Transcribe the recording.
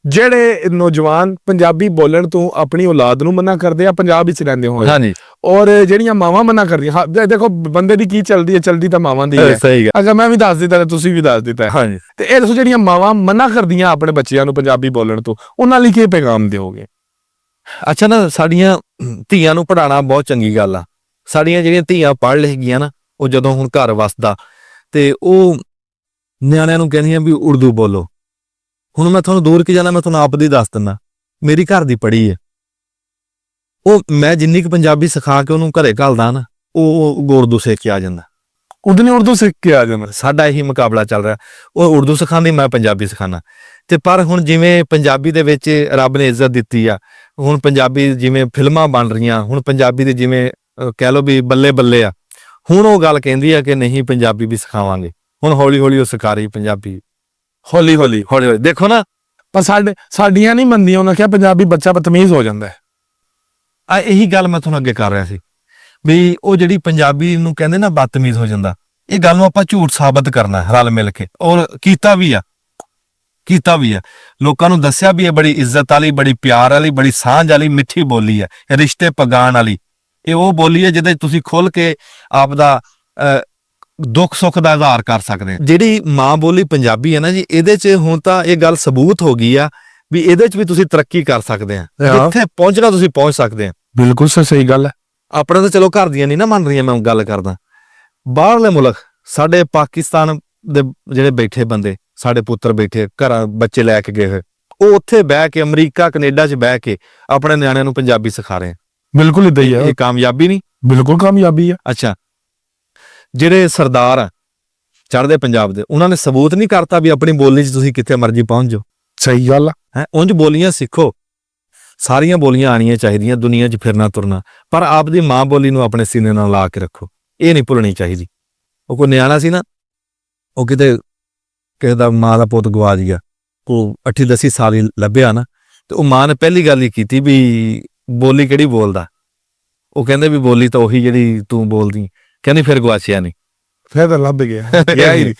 ਜਿਹੜੇ ਨੌਜਵਾਨ ਪੰਜਾਬੀ ਬੋਲਣ ਤੋਂ ਆਪਣੀ ਔਲਾਦ ਨੂੰ ਮਨਾ ਕਰਦੇ ਆ ਪੰਜਾਬ ਵਿੱਚ ਰਹਿੰਦੇ ਹੋਏ, ਹਾਂਜੀ, ਔਰ ਜਿਹੜੀਆਂ ਮਾਵਾਂ ਮਨਾ ਕਰਦੀਆਂ, ਹਾਂ ਦੇਖੋ ਬੰਦੇ ਦੀ ਕੀ ਚਲਦੀ ਤਾਂ ਮਾਵਾਂ ਦੀ ਹੈ। ਸਹੀ ਗੱਲ। ਅੱਛਾ, ਮੈਂ ਵੀ ਦੱਸ ਦਿੱਤਾ ਤੇ ਤੁਸੀਂ ਵੀ ਦੱਸ ਦਿੱਤਾ। ਹਾਂਜੀ, ਤੇ ਇਹ ਦੱਸੋ, ਜਿਹੜੀਆਂ ਮਾਵਾਂ ਮਨਾ ਕਰਦੀਆਂ ਆਪਣੇ ਬੱਚਿਆਂ ਨੂੰ ਪੰਜਾਬੀ ਬੋਲਣ ਤੋਂ, ਉਹਨਾਂ ਲਈ ਕੀ ਪੈਗਾਮ ਦਿਓਗੇ? ਅੱਛਾ ਨਾ, ਸਾਡੀਆਂ ਧੀਆਂ ਨੂੰ ਪੜ੍ਹਾਉਣਾ ਬਹੁਤ ਚੰਗੀ ਗੱਲ ਆ। ਸਾਡੀਆਂ ਜਿਹੜੀਆਂ ਧੀਆਂ ਪੜ੍ਹ ਲਿਖ ਗਈਆਂ ਨਾ, ਉਹ ਜਦੋਂ ਹੁਣ ਘਰ ਵਸਦਾ ਤੇ ਉਹ ਨਿਆਣਿਆਂ ਨੂੰ ਕਹਿੰਦੀਆਂ ਵੀ ਉਰਦੂ ਬੋਲੋ। ਹੁਣ ਮੈਂ ਤੁਹਾਨੂੰ ਦੂਰ ਕੀ ਜਾਣਾ, ਮੈਂ ਤੁਹਾਨੂੰ ਆਪ ਦੀ ਦੱਸ ਦਿੰਦਾ, ਮੇਰੀ ਘਰ ਦੀ ਪੜ੍ਹੀ ਹੈ, ਉਹ ਮੈਂ ਜਿੰਨੀ ਕੁ ਪੰਜਾਬੀ ਸਿਖਾ ਕੇ ਉਹਨੂੰ ਘਰੇ ਘੱਲਦਾ ਨਾ, ਉਹ ਉਰਦੂ ਸਿੱਖ ਕੇ ਆ ਜਾਂਦਾ। ਉਹਨੇ ਉਰਦੂ ਸਿੱਖ ਕੇ ਆ ਜਾਂਦਾ। ਸਾਡਾ ਇਹੀ ਮੁਕਾਬਲਾ ਚੱਲ ਰਿਹਾ, ਉਹ ਉਰਦੂ ਸਿਖਾਉਂਦੀ, ਮੈਂ ਪੰਜਾਬੀ ਸਿਖਾਉਣਾ। ਤੇ ਪਰ ਹੁਣ ਜਿਵੇਂ ਪੰਜਾਬੀ ਦੇ ਵਿੱਚ ਰੱਬ ਨੇ ਇੱਜ਼ਤ ਦਿੱਤੀ ਆ, ਹੁਣ ਪੰਜਾਬੀ ਜਿਵੇਂ ਫਿਲਮਾਂ ਬਣ ਰਹੀਆਂ, ਹੁਣ ਪੰਜਾਬੀ ਦੇ ਜਿਵੇਂ ਕਹਿ ਲਓ ਵੀ ਬੱਲੇ ਬੱਲੇ ਆ, ਹੁਣ ਉਹ ਗੱਲ ਕਹਿੰਦੀ ਆ ਕਿ ਨਹੀਂ ਪੰਜਾਬੀ ਵੀ ਸਿਖਾਵਾਂਗੇ। ਹੁਣ ਹੌਲੀ ਹੌਲੀ ਉਹ ਸਿਖਾ ਰਹੀ ਪੰਜਾਬੀ, ਹੌਲੀ ਹੌਲੀ ਹੌਲੀ ਹੌਲੀ। ਦੇਖੋ ਨਾ, ਪਰ ਸਾਡੀਆਂ ਨਹੀਂ ਮੰਨਦੀਆਂ। ਉਹਨਾਂ ਕਿਹਾ ਪੰਜਾਬੀ ਬੱਚਾ ਬਦਤਮੀਜ਼ ਹੋ ਜਾਂਦਾ ਹੈ। ਆ ਇਹੀ ਗੱਲ ਮੈਂ ਤੁਹਾਨੂੰ ਅੱਗੇ ਕਰ ਰਿਹਾ ਸੀ ਵੀ ਉਹ ਜਿਹੜੀ ਪੰਜਾਬੀ ਨੂੰ ਕਹਿੰਦੇ ਨਾ ਬਦਤਮੀਜ਼ ਹੋ ਜਾਂਦਾ, ਇਹ ਗੱਲ ਨੂੰ ਆਪਾਂ ਝੂਠ ਸਾਬਤ ਕਰਨਾ ਰਲ ਮਿਲ ਕੇ, ਔਰ ਕੀਤਾ ਵੀ ਆ। ਲੋਕਾਂ ਨੂੰ ਦੱਸਿਆ ਵੀ ਇਹ ਬੜੀ ਇੱਜ਼ਤ ਵਾਲੀ, ਬੜੀ ਪਿਆਰ ਵਾਲੀ, ਬੜੀ ਸਾਂਝ ਵਾਲੀ ਮਿੱਠੀ ਬੋਲੀ ਹੈ, ਰਿਸ਼ਤੇ ਪਗਾਣ ਵਾਲੀ। ਇਹ ਉਹ ਬੋਲੀ ਹੈ ਜਿਹਦੇ ਤੁਸੀਂ ਖੁੱਲ ਕੇ ਆਪ ਦਾ ਦੁੱਖ ਸੁੱਖ ਦਾ ਇਜ਼ਹਾਰ ਕਰ ਸਕਦੇ ਹੋ। ਜਿਹੜੀ ਮਾਂ ਬੋਲੀ ਪੰਜਾਬੀ ਹੈ ਨਾ ਜੀ, ਇਹਦੇ 'ਚ ਹੁਣ ਤਾਂ ਇਹ ਗੱਲ ਸਬੂਤ ਹੋ ਗਈ ਆ ਵੀ ਇਹਦੇ 'ਚ ਵੀ ਤੁਸੀਂ ਤਰੱਕੀ ਕਰ ਸਕਦੇ ਆ, ਜਿੱਥੇ ਪਹੁੰਚਣਾ ਤੁਸੀਂ ਪਹੁੰਚ ਸਕਦੇ ਆ। ਬਿਲਕੁਲ ਸਹੀ ਗੱਲ ਹੈ। ਆਪਣਾ ਤਾਂ ਚਲੋ ਘਰ ਦੀਆਂ ਨਹੀਂ ਨਾ ਮੰਨ ਰਹੀਆਂ, ਮੈਂ ਗੱਲ ਕਰਦਾ ਬਾਹਰਲੇ ਮੁਲਕ, ਸਾਡੇ ਪਾਕਿਸਤਾਨ ਦੇ ਜਿਹੜੇ ਬੈਠੇ ਬੰਦੇ, ਸਾਡੇ ਪੁੱਤਰ ਬੈਠੇ ਘਰਾਂ, ਬੱਚੇ ਲੈ ਕੇ ਗਏ ਹੋਏ, ਉਹ ਉੱਥੇ ਬਹਿ ਕੇ ਅਮਰੀਕਾ ਕੈਨੇਡਾ 'ਚ ਬਹਿ ਕੇ ਆਪਣੇ ਨਿਆਣਿਆਂ ਨੂੰ ਪੰਜਾਬੀ ਸਿਖਾ ਰਹੇ ਆ। ਬਿਲਕੁਲ ਇਦਾਂ ਹੀ ਹੈ। ਇਹ ਕਾਮਯਾਬੀ ਨਹੀਂ? ਬਿਲਕੁਲ ਕਾਮਯਾਬੀ ਹੈ। ਅੱਛਾ, ਜਿਹੜੇ ਸਰਦਾਰ ਆ ਚੜ੍ਹਦੇ ਪੰਜਾਬ ਦੇ, ਉਹਨਾਂ ਨੇ ਸਬੂਤ ਨਹੀਂ ਕਰਤਾ ਵੀ ਆਪਣੀ ਬੋਲੀ 'ਚ ਤੁਸੀਂ ਕਿੱਥੇ ਮਰਜ਼ੀ ਪਹੁੰਚ ਜਾਓ। ਸਹੀ ਗੱਲ ਹੈ। ਉਂਝ ਬੋਲੀਆਂ ਸਿੱਖੋ, ਸਾਰੀਆਂ ਬੋਲੀਆਂ ਆਣੀਆਂ ਚਾਹੀਦੀਆਂ, ਦੁਨੀਆ 'ਚ ਫਿਰਨਾ ਤੁਰਨਾ, ਪਰ ਆਪਦੀ ਮਾਂ ਬੋਲੀ ਨੂੰ ਆਪਣੇ ਸੀਨੇ ਨਾਲ ਲਾ ਕੇ ਰੱਖੋ, ਇਹ ਨਹੀਂ ਭੁੱਲਣੀ ਚਾਹੀਦੀ। ਉਹ ਕੋਈ ਨਿਆਣਾ ਸੀ ਨਾ, ਉਹ ਕਿਤੇ ਕਿਸੇ ਦਾ ਮਾਂ ਦਾ ਪੁੱਤ ਗਵਾਚ ਗਿਆ, ਉਹ 8-10 ਸਾਲ ਹੀ ਲੱਭਿਆ ਨਾ, ਤੇ ਉਹ ਮਾਂ ਨੇ ਪਹਿਲੀ ਗੱਲ ਹੀ ਕੀਤੀ ਵੀ ਬੋਲੀ ਕਿਹੜੀ ਬੋਲਦਾ? ਉਹ ਕਹਿੰਦੇ ਵੀ ਬੋਲੀ ਤਾਂ ਉਹੀ ਜਿਹੜੀ ਤੂੰ ਬੋਲਦੀ। ਕਹਿੰਦੀ ਫਿਰ ਗਵਾਚਿਆ ਨਹੀਂ, ਫਿਰ ਤਾਂ ਲੱਭ ਗਿਆ ਹੀ